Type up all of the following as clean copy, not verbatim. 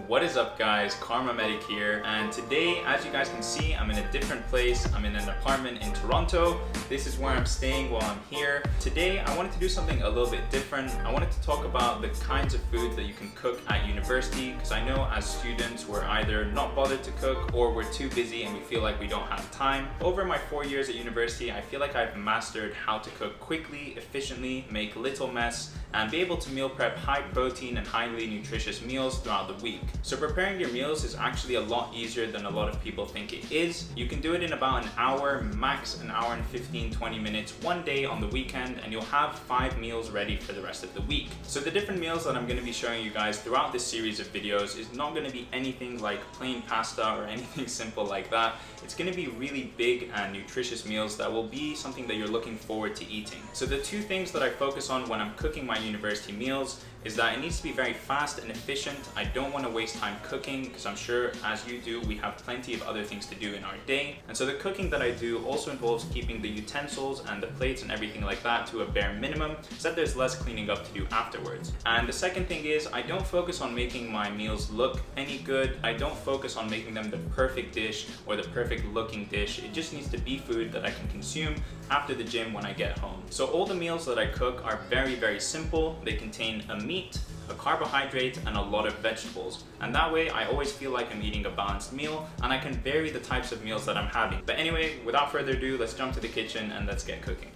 What is up guys, KharmaMedic here, and today, as you guys can see, I'm in a different place. I'm in an apartment in Toronto. This is where I'm staying while I'm here. Today, I wanted to do something a little bit different. I wanted to talk about the kinds of foods that you can cook at university, because I know as students, we're either not bothered to cook or we're too busy and we feel like we don't have time. Over my 4 years at university, I feel like I've mastered how to cook quickly, efficiently, make little mess, and be able to meal prep high protein and highly nutritious meals throughout the week. So preparing your meals is actually a lot easier than a lot of people think it is. You can do it in about an hour, max an hour and 15-20 minutes one day on the weekend, and you'll have 5 meals ready for the rest of the week. So the different meals that I'm going to be showing you guys throughout this series of videos is not going to be anything like plain pasta or anything simple like that. It's going to be really big and nutritious meals that will be something that you're looking forward to eating. So the two things that I focus on when I'm cooking my university meals is that it needs to be very fast and efficient. I don't want to waste time cooking because I'm sure as you do, we have plenty of other things to do in our day. And so the cooking that I do also involves keeping the utensils and the plates and everything like that to a bare minimum so that there's less cleaning up to do afterwards. And the second thing is I don't focus on making my meals look any good. I don't focus on making them the perfect dish or the perfect looking dish. It just needs to be food that I can consume after the gym when I get home. So all the meals that I cook are very, very simple. They contain a meat, a carbohydrate, and a lot of vegetables. And that way I always feel like I'm eating a balanced meal and I can vary the types of meals that I'm having. But anyway, without further ado, let's jump to the kitchen and let's get cooking.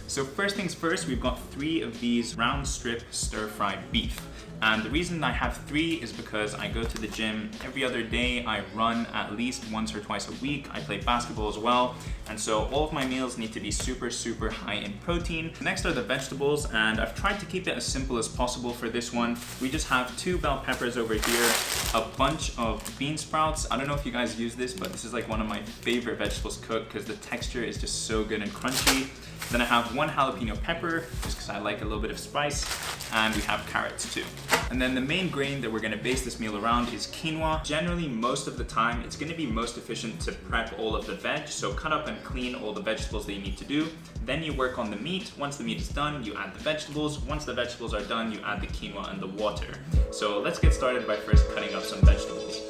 So first things first, we've got 3 of these round strip stir-fried beef. And the reason I have 3 is because I go to the gym every other day. I run at least once or twice a week. I play basketball as well. And so all of my meals need to be super high in protein. Next are the vegetables, and I've tried to keep it as simple as possible for this one. We just have 2 bell peppers over here, a bunch of bean sprouts. I don't know if you guys use this, but this is like one of my favorite vegetables cooked because the texture is just so good and crunchy. Then I have 1 jalapeno pepper, just because I like a little bit of spice, and we have carrots too. And then the main grain that we're gonna base this meal around is quinoa. Generally, most of the time, it's gonna be most efficient to prep all of the veg, so cut up and clean all the vegetables that you need to do. Then you work on the meat. Once the meat is done, you add the vegetables. Once the vegetables are done, you add the quinoa and the water. So let's get started by first cutting up some vegetables.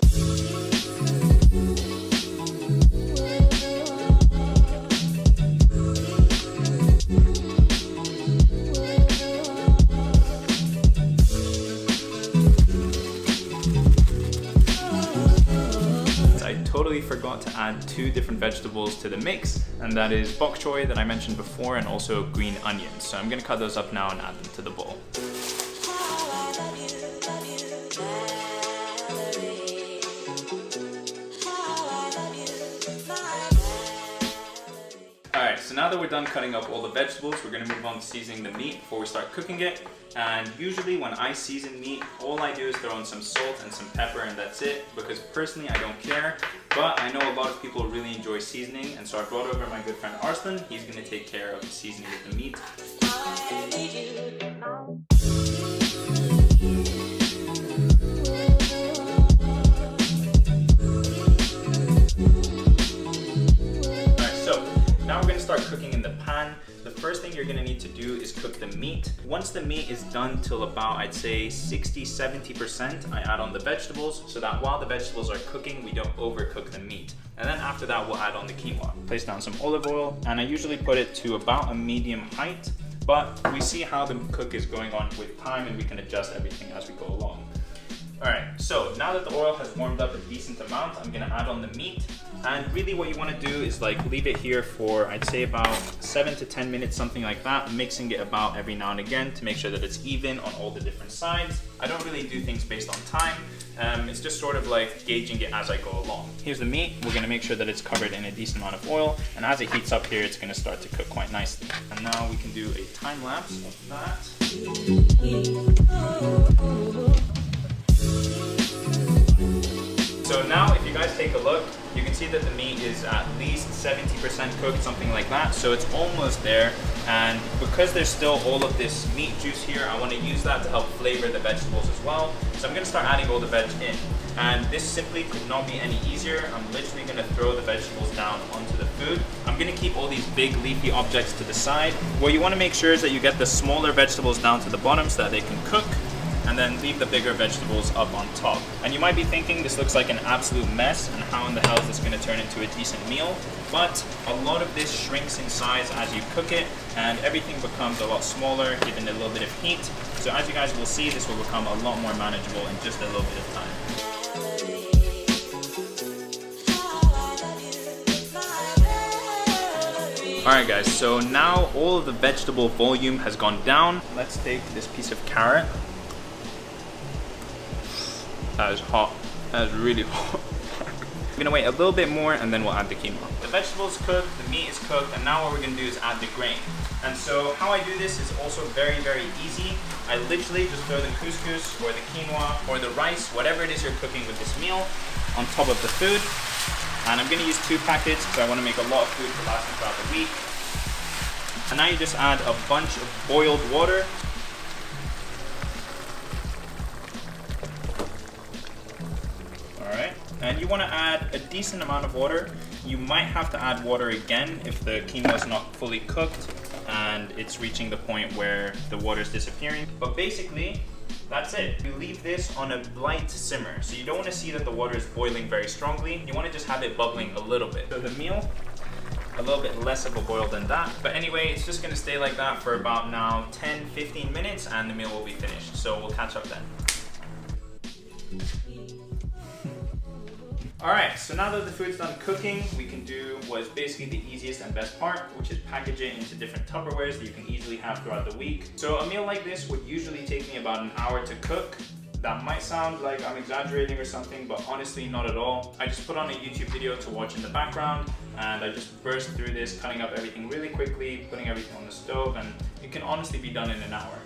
Totally forgot to add 2 different vegetables to the mix, and that is bok choy that I mentioned before and also green onions. So I'm gonna cut those up now and add them to the bowl. Alright, so now that we're done cutting up all the vegetables, we're going to move on to seasoning the meat before we start cooking it. And usually when I season meat, all I do is throw in some salt and some pepper and that's it, because personally I don't care. But I know a lot of people really enjoy seasoning, and so I brought over my good friend Arslan. He's going to take care of the seasoning of the meat. Now we're going to start cooking in the pan. The first thing you're going to need to do is cook the meat. Once the meat is done till about, I'd say 60-70%, I add on the vegetables so that while the vegetables are cooking, we don't overcook the meat. And then after that, we'll add on the quinoa. Place down some olive oil, and I usually put it to about a medium height, but we see how the cook is going on with time and we can adjust everything as we go along. Alright, so now that the oil has warmed up a decent amount, I'm going to add on the meat. And really what you want to do is like leave it here for, I'd say about 7 to 10 minutes, something like that, mixing it about every now and again to make sure that it's even on all the different sides. I don't really do things based on time. It's just sort of like gauging it as I go along. Here's the meat. We're going to make sure that it's covered in a decent amount of oil, and as it heats up here, it's going to start to cook quite nicely. And now we can do a time lapse of that. So now if you guys take a look, you can see that the meat is at least 70% cooked, something like that. So it's almost there. And because there's still all of this meat juice here, I want to use that to help flavor the vegetables as well. So I'm going to start adding all the veg in. And this simply could not be any easier. I'm literally going to throw the vegetables down onto the food. I'm going to keep all these big leafy objects to the side. What you want to make sure is that you get the smaller vegetables down to the bottom so that they can cook. and then leave the bigger vegetables up on top. And you might be thinking this looks like an absolute mess and how in the hell is this going to turn into a decent meal? But a lot of this shrinks in size as you cook it, and everything becomes a lot smaller given a little bit of heat. So as you guys will see, this will become a lot more manageable in just a little bit of time. Alright guys, so now all of the vegetable volume has gone down. Let's take this piece of carrot. That is hot. That is really hot. We're gonna wait a little bit more and then we'll add the quinoa. The vegetables cooked, the meat is cooked, and now what we're gonna do is add the grain. And so how I do this is also very, very easy. I literally just throw the couscous or the quinoa or the rice, whatever it is you're cooking with this meal, on top of the food. And I'm gonna use 2 packets because I wanna make a lot of food to last me throughout the week. And now you just add a bunch of boiled water. Alright, and you wanna add a decent amount of water. You might have to add water again if the quinoa is not fully cooked and it's reaching the point where the water is disappearing. But basically, that's it. You leave this on a light simmer. So you don't want to see that the water is boiling very strongly. You want to just have it bubbling a little bit. So the meal, a little bit less of a boil than that. But anyway, it's just going to stay like that for about now 10-15 minutes and the meal will be finished. So we'll catch up then. Alright, so now that the food's done cooking, we can do what is basically the easiest and best part, which is package it into different Tupperwares that you can easily have throughout the week. So a meal like this would usually take me about an hour to cook. That might sound like I'm exaggerating or something, but honestly not at all. I just put on a YouTube video to watch in the background and I just burst through this, cutting up everything really quickly, putting everything on the stove, and it can honestly be done in an hour.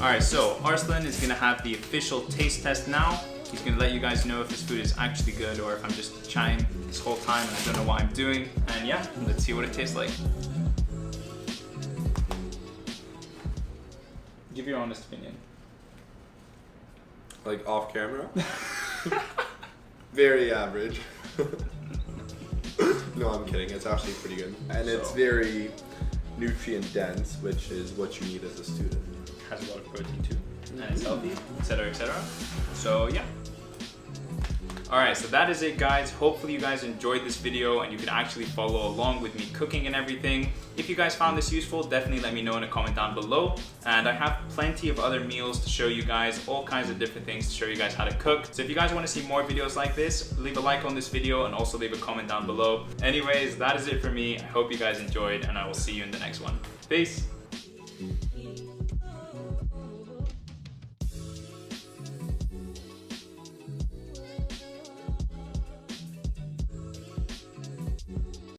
Alright, so Arslan is gonna have the official taste test now. He's gonna let you guys know if this food is actually good or if I'm just chatting this whole time and I don't know what I'm doing. And yeah, let's see what it tastes like. Give your honest opinion. Like off camera? Very average. No, I'm kidding. It's actually pretty good. And it's very nutrient dense, which is what you need as a student. Has a lot of protein too, and it's healthy, etc, etc. So yeah. Alright, so that is it guys. Hopefully you guys enjoyed this video and you could actually follow along with me cooking and everything. If you guys found this useful, definitely let me know in a comment down below. And I have plenty of other meals to show you guys, all kinds of different things to show you guys how to cook. So if you guys want to see more videos like this, leave a like on this video and also leave a comment down below. Anyways, that is it for me. I hope you guys enjoyed and I will see you in the next one. Peace!